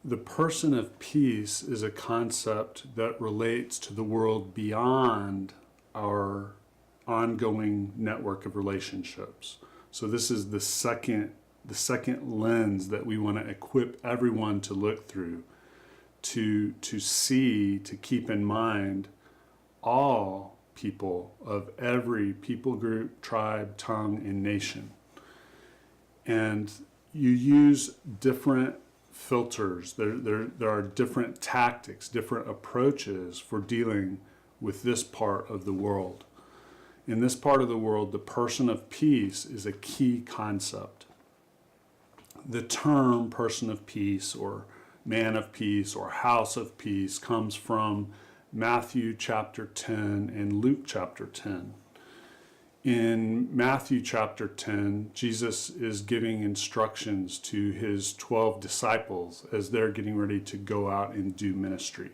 the person of peace is a concept that relates to the world beyond our ongoing network of relationships. So this is the second lens that we want to equip everyone to look through, to see, to keep in mind all people of every people group, tribe, tongue, and nation. And you use different filters. There are different tactics, different approaches for dealing with this part of the world. In this part of the world, the person of peace is a key concept. The term person of peace or man of peace or house of peace comes from Matthew chapter 10 and Luke chapter 10. In Matthew chapter 10, Jesus is giving instructions to his 12 disciples as they're getting ready to go out and do ministry.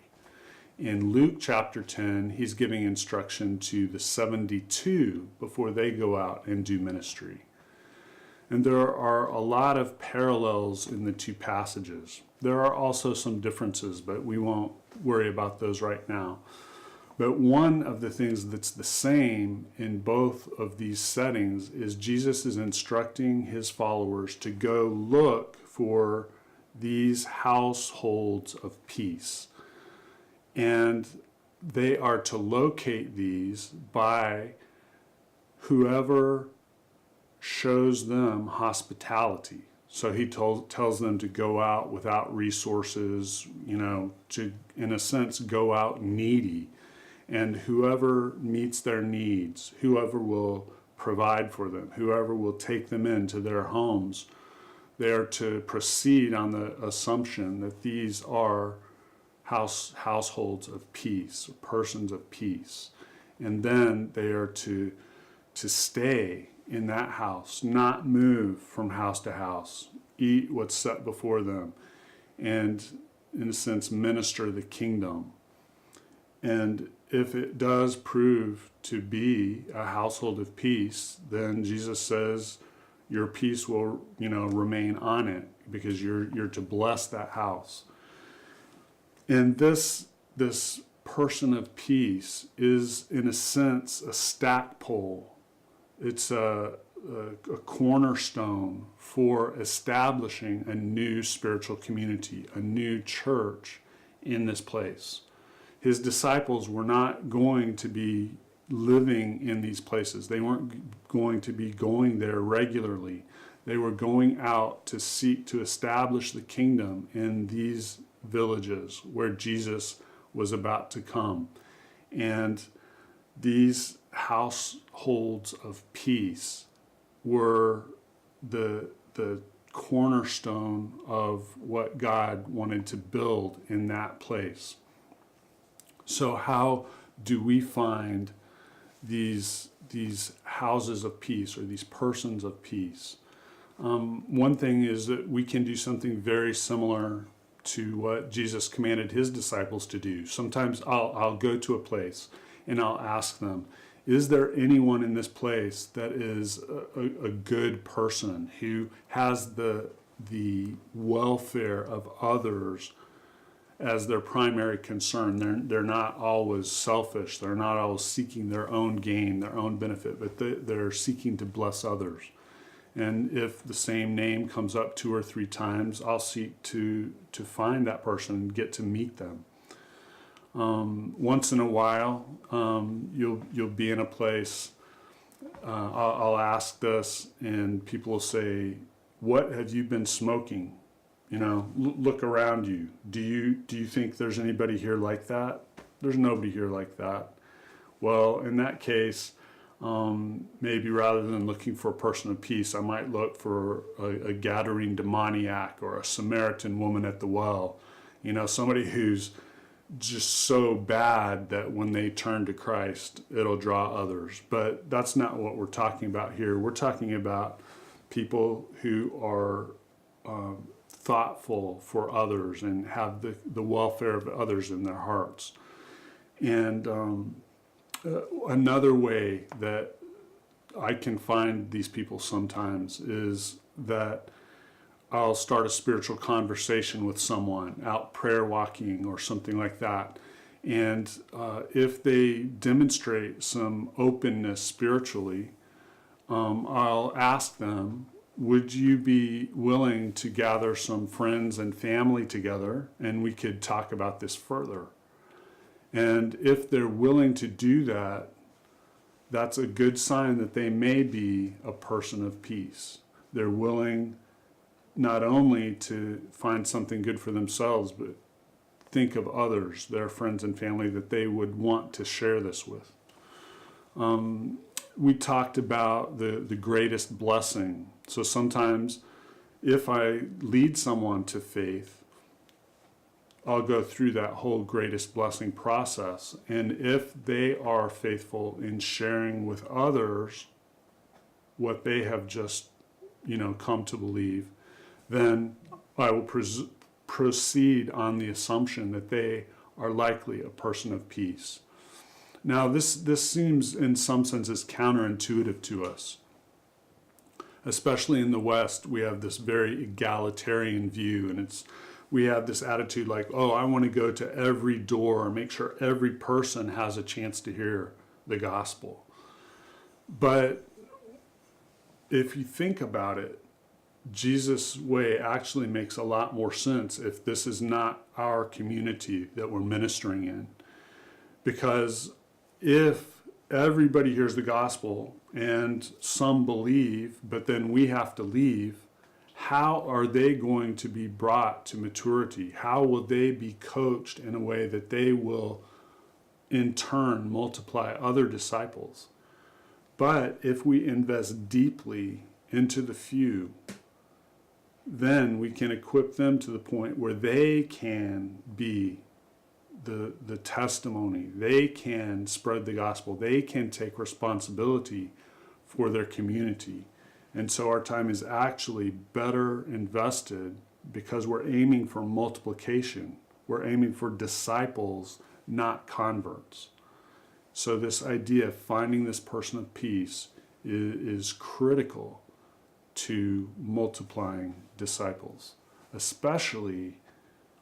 In Luke chapter 10, he's giving instruction to the 72 before they go out and do ministry. And there are a lot of parallels in the two passages. There are also some differences, but we won't worry about those right now. But one of the things that's the same in both of these settings is Jesus is instructing his followers to go look for these households of peace. And they are to locate these by whoever shows them hospitality. So he tells them to go out without resources, to, in a sense, go out needy. And whoever meets their needs, whoever will provide for them, whoever will take them into their homes, they are to proceed on the assumption that these are households of peace, or persons of peace. And then they are to stay in that house, not move from house to house, eat what's set before them, and in a sense minister the kingdom. And if it does prove to be a household of peace, then Jesus says your peace will, remain on it because you're to bless that house. And this person of peace is, in a sense, a stackpole. It's a cornerstone for establishing a new spiritual community, a new church in this place. His disciples were not going to be living in these places. They weren't going to be going there regularly. They were going out to seek to establish the kingdom in these villages where Jesus was about to come. And these households of peace were the cornerstone of what God wanted to build in that place. So how do we find these houses of peace or these persons of peace? One thing is that we can do something very similar to what Jesus commanded his disciples to do. Sometimes I'll go to a place and I'll ask them, is there anyone in this place that is a good person who has the welfare of others as their primary concern? They're not always selfish. They're not always seeking their own gain, their own benefit, but they're seeking to bless others. And if the same name comes up 2 or 3 times, I'll seek to find that person and get to meet them. Once in a while, you'll be in a place, I'll ask this, and people will say, what have you been smoking? Look around you. Do you think there's anybody here like that? There's nobody here like that. Well, in that case, maybe rather than looking for a person of peace, I might look for a Gadarene demoniac or a Samaritan woman at the well. Somebody who's just so bad that when they turn to Christ, it'll draw others. But that's not what we're talking about here. We're talking about people who are thoughtful for others and have the welfare of others in their hearts. And another way that I can find these people sometimes is that I'll start a spiritual conversation with someone out prayer walking or something like that. And if they demonstrate some openness spiritually, I'll ask them, would you be willing to gather some friends and family together and we could talk about this further? And if they're willing to do that, that's a good sign that they may be a person of peace. They're willing not only to find something good for themselves, but think of others, their friends and family, that they would want to share this with. We talked about the greatest blessing. So sometimes if I lead someone to faith, I'll go through that whole greatest blessing process. And if they are faithful in sharing with others what they have just, come to believe, then I will proceed on the assumption that they are likely a person of peace. Now, this seems in some senses counterintuitive to us. Especially in the West, we have this very egalitarian view, and we have this attitude like, oh, I want to go to every door and make sure every person has a chance to hear the gospel. But if you think about it, Jesus' way actually makes a lot more sense if this is not our community that we're ministering in. Because if everybody hears the gospel and some believe, but then we have to leave, how are they going to be brought to maturity? How will they be coached in a way that they will in turn multiply other disciples? But if we invest deeply into the few, then we can equip them to the point where they can be the testimony. They can spread the gospel. They can take responsibility for their community. And so our time is actually better invested because we're aiming for multiplication. We're aiming for disciples, not converts. So this idea of finding this person of peace is critical to multiplying disciples, especially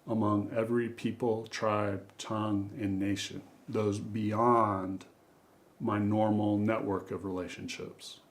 among every people, tribe, tongue, and nation, those beyond my normal network of relationships.